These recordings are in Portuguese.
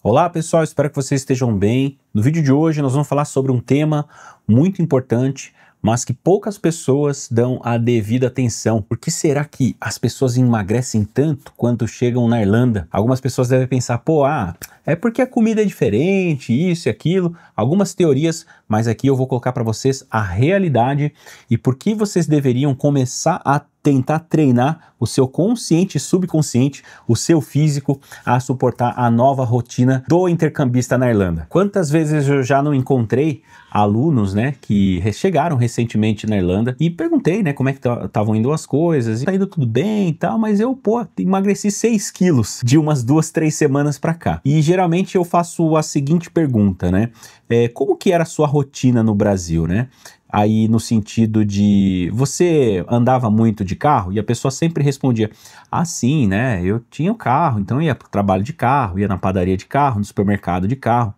Olá pessoal, espero que vocês estejam bem. No vídeo de hoje nós vamos falar sobre um tema muito importante, mas que poucas pessoas dão a devida atenção. Por que será que as pessoas emagrecem tanto quando chegam na Irlanda? Algumas pessoas devem pensar, é porque a comida é diferente, isso e aquilo. Algumas teorias, mas aqui eu vou colocar para vocês a realidade e por que vocês deveriam começar a tentar treinar o seu consciente e subconsciente, o seu físico, a suportar a nova rotina do intercambista na Irlanda. Quantas vezes eu já não encontrei alunos, né, que chegaram recentemente na Irlanda e perguntei, né, como é que estavam indo as coisas, tá indo tudo bem e tal, mas eu, emagreci 6 quilos de umas 2, 3 semanas pra cá. E geralmente eu faço a seguinte pergunta, né, como que era a sua rotina no Brasil, né? Aí no sentido de, você andava muito de carro? E a pessoa sempre respondia, sim, né, eu tinha um carro, então eu ia para o trabalho de carro, ia na padaria de carro, no supermercado de carro.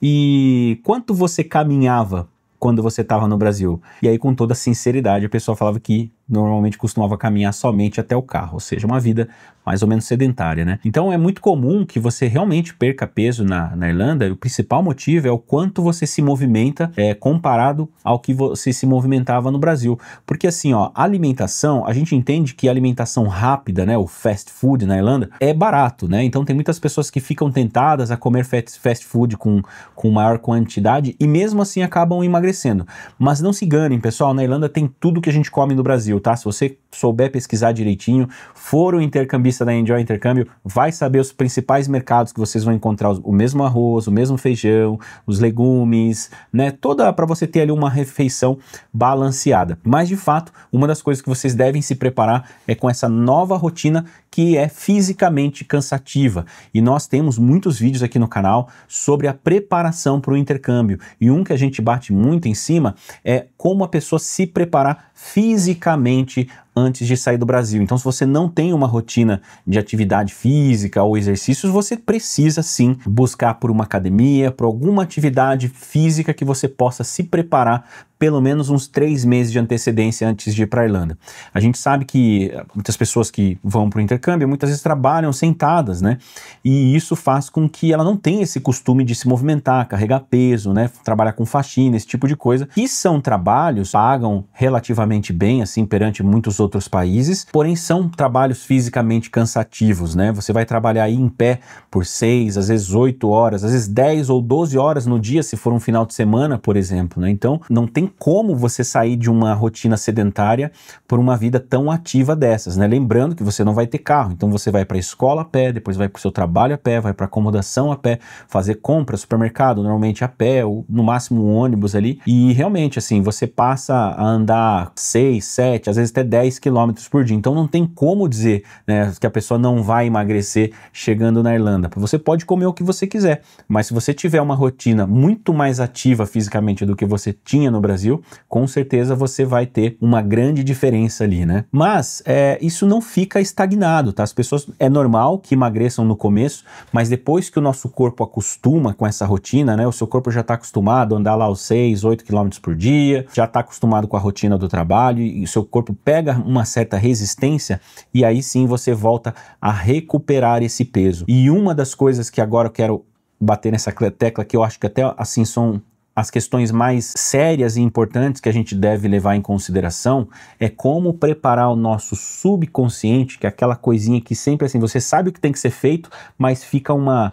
E quanto você caminhava quando você estava no Brasil? E aí com toda sinceridade a pessoa falava que normalmente costumava caminhar somente até o carro, ou seja, uma vida mais ou menos sedentária, né? Então é muito comum que você realmente perca peso na Irlanda, e o principal motivo é o quanto você se movimenta comparado ao que você se movimentava no Brasil. Porque assim, ó, alimentação, a gente entende que a alimentação rápida, né, o fast food na Irlanda, é barato, né? Então tem muitas pessoas que ficam tentadas a comer fast food com maior quantidade e mesmo assim acabam emagrecendo. Mas não se enganem, pessoal, na Irlanda tem tudo que a gente come no Brasil, tá? Se você souber pesquisar direitinho, for um intercambista da Enjoy Intercâmbio, vai saber os principais mercados que vocês vão encontrar o mesmo arroz, o mesmo feijão, os legumes, né? Toda para você ter ali uma refeição balanceada. Mas de fato, uma das coisas que vocês devem se preparar é com essa nova rotina que é fisicamente cansativa. E nós temos muitos vídeos aqui no canal sobre a preparação para o intercâmbio. E um que a gente bate muito em cima é como a pessoa se preparar fisicamente antes de sair do Brasil. Então, se você não tem uma rotina de atividade física ou exercícios, você precisa sim buscar por uma academia, por alguma atividade física que você possa se preparar pelo menos uns 3 meses de antecedência antes de ir para a Irlanda. A gente sabe que muitas pessoas que vão para o intercâmbio muitas vezes trabalham sentadas, né? E isso faz com que ela não tenha esse costume de se movimentar, carregar peso, né? Trabalhar com faxina, esse tipo de coisa. E são trabalhos que pagam relativamente bem, assim, perante muitos outros países, porém são trabalhos fisicamente cansativos, né? Você vai trabalhar aí em pé por 6, às vezes 8 horas, às vezes 10 ou 12 horas no dia, se for um final de semana, por exemplo, né? Então, não tem como você sair de uma rotina sedentária por uma vida tão ativa dessas, né? Lembrando que você não vai ter carro, então você vai para a escola a pé, depois vai para o seu trabalho a pé, vai para acomodação a pé, fazer compra, supermercado, normalmente a pé, ou no máximo um ônibus ali, e realmente, assim, você passa a andar 6, 7, às vezes até 10 quilômetros por dia, então não tem como dizer, né, que a pessoa não vai emagrecer chegando na Irlanda. Você pode comer o que você quiser, mas se você tiver uma rotina muito mais ativa fisicamente do que você tinha no Brasil, com certeza você vai ter uma grande diferença ali, né? Mas isso não fica estagnado, tá? As pessoas, é normal que emagreçam no começo, mas depois que o nosso corpo acostuma com essa rotina, né? O seu corpo já está acostumado a andar lá os 6, 8 quilômetros por dia, já está acostumado com a rotina do trabalho e o seu corpo pega uma certa resistência e aí sim você volta a recuperar esse peso. E uma das coisas que agora eu quero bater nessa tecla, que eu acho que até assim são as questões mais sérias e importantes que a gente deve levar em consideração, é como preparar o nosso subconsciente, que é aquela coisinha que sempre assim, você sabe o que tem que ser feito, mas fica uma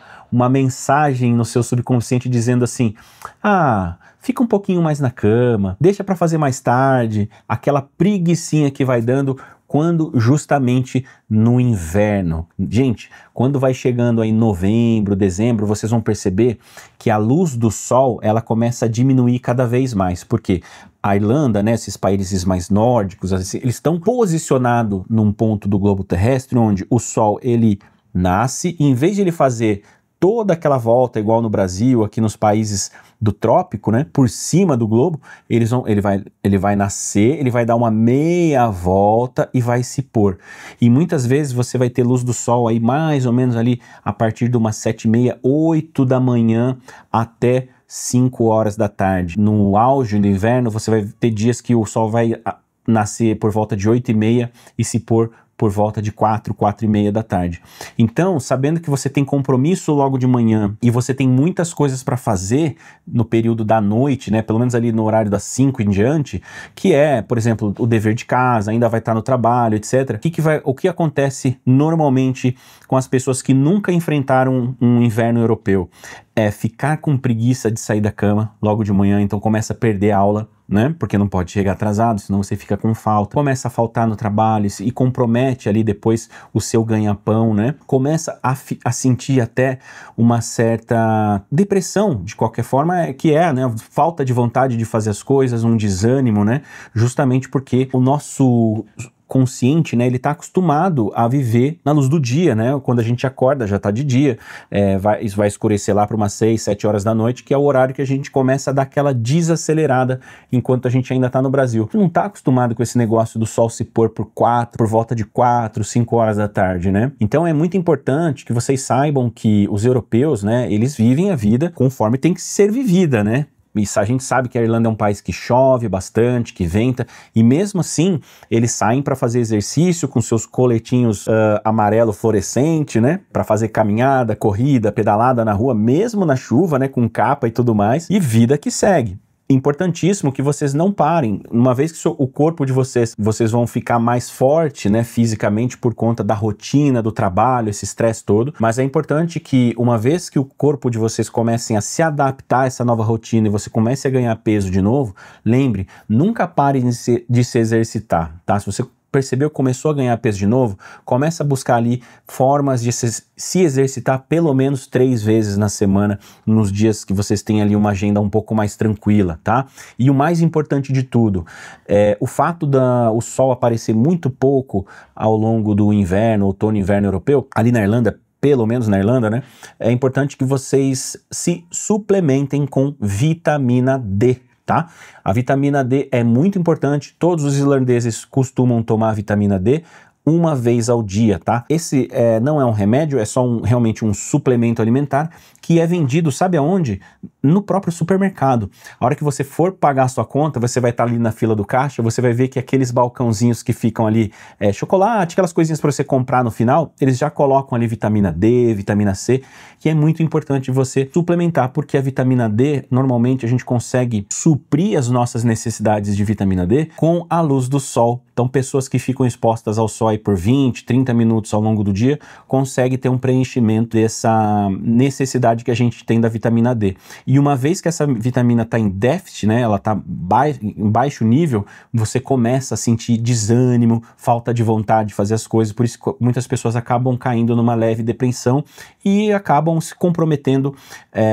mensagem no seu subconsciente dizendo assim, fica um pouquinho mais na cama, deixa para fazer mais tarde, aquela preguicinha que vai dando quando justamente no inverno. Gente, quando vai chegando aí novembro, dezembro, vocês vão perceber que a luz do sol, ela começa a diminuir cada vez mais, porque a Irlanda, né, esses países mais nórdicos, eles estão posicionados num ponto do globo terrestre onde o sol, ele nasce, e em vez de ele fazer toda aquela volta igual no Brasil, aqui nos países do trópico, né, por cima do globo, ele vai nascer, ele vai dar uma meia volta e vai se pôr. E muitas vezes você vai ter luz do sol aí mais ou menos ali a partir de umas 7h30, 8 da manhã até 5 horas da tarde. No auge do inverno você vai ter dias que o sol vai nascer por volta de 8h30 e se pôr por volta de 4h da tarde. Então, sabendo que você tem compromisso logo de manhã e você tem muitas coisas para fazer no período da noite, né, pelo menos ali no horário das 5 em diante, que é, por exemplo, o dever de casa, ainda vai estar no trabalho, etc. O que acontece normalmente com as pessoas que nunca enfrentaram um inverno europeu? É ficar com preguiça de sair da cama logo de manhã, então começa a perder aula, né? Porque não pode chegar atrasado, senão você fica com falta. Começa a faltar no trabalho e compromete ali depois o seu ganha-pão, né? Começa a sentir até uma certa depressão, de qualquer forma, né? Falta de vontade de fazer as coisas, um desânimo, né? Justamente porque o nosso consciente, né, ele está acostumado a viver na luz do dia, né, quando a gente acorda já está de dia, vai escurecer lá para umas 6, 7 horas da noite, que é o horário que a gente começa a dar aquela desacelerada enquanto a gente ainda está no Brasil. Não está acostumado com esse negócio do sol se pôr por volta de 4, 5 horas da tarde, né? Então é muito importante que vocês saibam que os europeus, né, eles vivem a vida conforme tem que ser vivida, né? A gente sabe que a Irlanda é um país que chove bastante, que venta, e mesmo assim eles saem para fazer exercício com seus coletinhos amarelo fluorescente, né? Para fazer caminhada, corrida, pedalada na rua, mesmo na chuva, né? Com capa e tudo mais, e vida que segue. Importantíssimo que vocês não parem, uma vez que o corpo de vocês vão ficar mais forte, né, fisicamente por conta da rotina, do trabalho, esse estresse todo, mas é importante que uma vez que o corpo de vocês comecem a se adaptar a essa nova rotina e você comece a ganhar peso de novo, lembre, nunca pare de se exercitar, tá? Se você percebeu que começou a ganhar peso de novo, começa a buscar ali formas de se exercitar pelo menos 3 vezes na semana, nos dias que vocês têm ali uma agenda um pouco mais tranquila, tá? E o mais importante de tudo, o fato do sol aparecer muito pouco ao longo do inverno, outono e inverno europeu, ali na Irlanda, pelo menos na Irlanda, né? É importante que vocês se suplementem com vitamina D. Tá? A vitamina D é muito importante, todos os irlandeses costumam tomar vitamina D uma vez ao dia, tá? Esse não é um remédio, é só realmente um suplemento alimentar que é vendido, sabe aonde? No próprio supermercado. A hora que você for pagar a sua conta, você vai estar ali na fila do caixa, você vai ver que aqueles balcãozinhos que ficam ali, chocolate, aquelas coisinhas para você comprar no final, eles já colocam ali vitamina D, vitamina C, que é muito importante você suplementar, porque a vitamina D, normalmente a gente consegue suprir as nossas necessidades de vitamina D com a luz do sol. Então, pessoas que ficam expostas ao sol aí por 20, 30 minutos ao longo do dia, conseguem ter um preenchimento dessa necessidade que a gente tem da vitamina D. E uma vez que essa vitamina está em déficit, né, ela está em baixo nível, você começa a sentir desânimo, falta de vontade de fazer as coisas, por isso que muitas pessoas acabam caindo numa leve depressão e acabam se comprometendo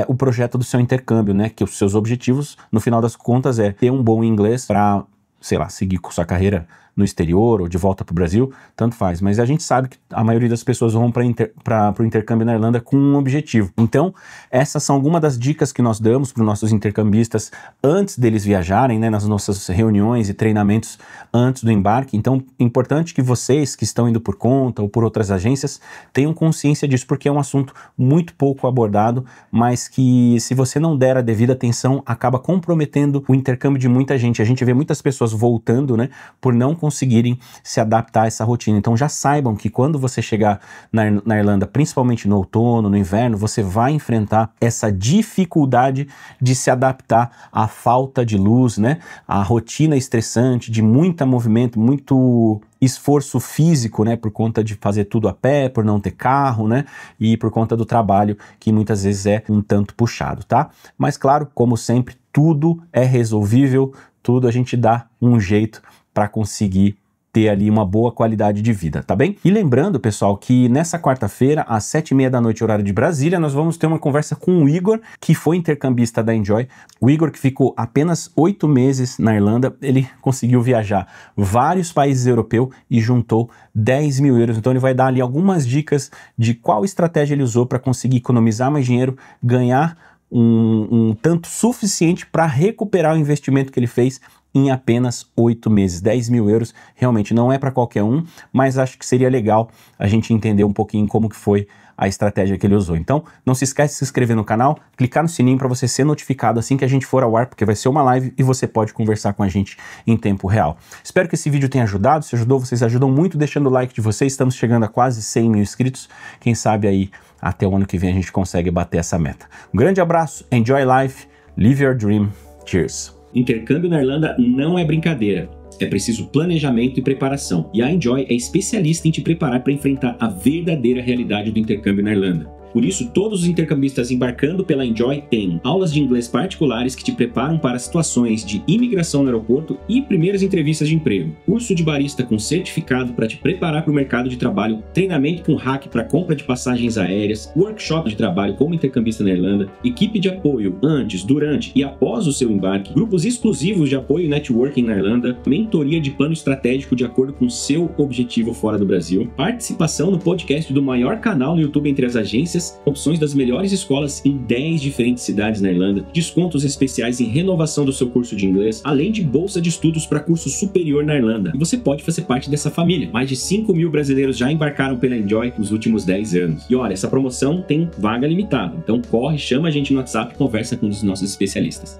o projeto do seu intercâmbio, né, que os seus objetivos, no final das contas, é ter um bom inglês para, sei lá, seguir com sua carreira no exterior ou de volta para o Brasil, tanto faz. Mas a gente sabe que a maioria das pessoas vão para o intercâmbio na Irlanda com um objetivo. Então, essas são algumas das dicas que nós damos para os nossos intercambistas antes deles viajarem, né, nas nossas reuniões e treinamentos antes do embarque. Então, é importante que vocês que estão indo por conta ou por outras agências tenham consciência disso, porque é um assunto muito pouco abordado, mas que se você não der a devida atenção, acaba comprometendo o intercâmbio de muita gente. A gente vê muitas pessoas voltando, né, por não conseguirem se adaptar a essa rotina. Então já saibam que quando você chegar na Irlanda, principalmente no outono, no inverno, você vai enfrentar essa dificuldade de se adaptar à falta de luz, né? A rotina estressante de muito movimento, muito esforço físico, né, por conta de fazer tudo a pé, por não ter carro, né, e por conta do trabalho que muitas vezes é um tanto puxado, tá? Mas claro, como sempre, tudo é resolvível, tudo a gente dá um jeito para conseguir ter ali uma boa qualidade de vida, tá bem? E lembrando, pessoal, que nessa quarta-feira, às 7h30 da noite, horário de Brasília, nós vamos ter uma conversa com o Igor, que foi intercambista da Enjoy. O Igor, que ficou apenas 8 meses na Irlanda, ele conseguiu viajar vários países europeus e juntou 10 mil euros. Então ele vai dar ali algumas dicas de qual estratégia ele usou para conseguir economizar mais dinheiro, ganhar um tanto suficiente para recuperar o investimento que ele fez em apenas 8 meses. 10 mil euros realmente não é para qualquer um, mas acho que seria legal a gente entender um pouquinho como que foi a estratégia que ele usou. Então, não se esquece de se inscrever no canal, clicar no sininho para você ser notificado assim que a gente for ao ar, porque vai ser uma live e você pode conversar com a gente em tempo real. Espero que esse vídeo tenha ajudado. Se ajudou, vocês ajudam muito deixando o like de vocês. Estamos chegando a quase 100 mil inscritos. Quem sabe aí até o ano que vem a gente consegue bater essa meta. Um grande abraço, enjoy life, live your dream. Cheers! Intercâmbio na Irlanda não é brincadeira. É preciso planejamento e preparação. E a Enjoy é especialista em te preparar para enfrentar a verdadeira realidade do intercâmbio na Irlanda. Por isso, todos os intercambistas embarcando pela Enjoy têm aulas de inglês particulares que te preparam para situações de imigração no aeroporto e primeiras entrevistas de emprego. Curso de barista com certificado para te preparar para o mercado de trabalho, treinamento com hack para compra de passagens aéreas, workshop de trabalho como intercambista na Irlanda, equipe de apoio antes, durante e após o seu embarque, grupos exclusivos de apoio e networking na Irlanda, mentoria de plano estratégico de acordo com seu objetivo fora do Brasil, participação no podcast do maior canal no YouTube entre as agências, opções das melhores escolas em 10 diferentes cidades na Irlanda, descontos especiais em renovação do seu curso de inglês, além de bolsa de estudos para curso superior na Irlanda. E você pode fazer parte dessa família. Mais de 5 mil brasileiros já embarcaram pela Enjoy nos últimos 10 anos. E olha, essa promoção tem vaga limitada, então corre, chama a gente no WhatsApp e conversa com um dos nossos especialistas.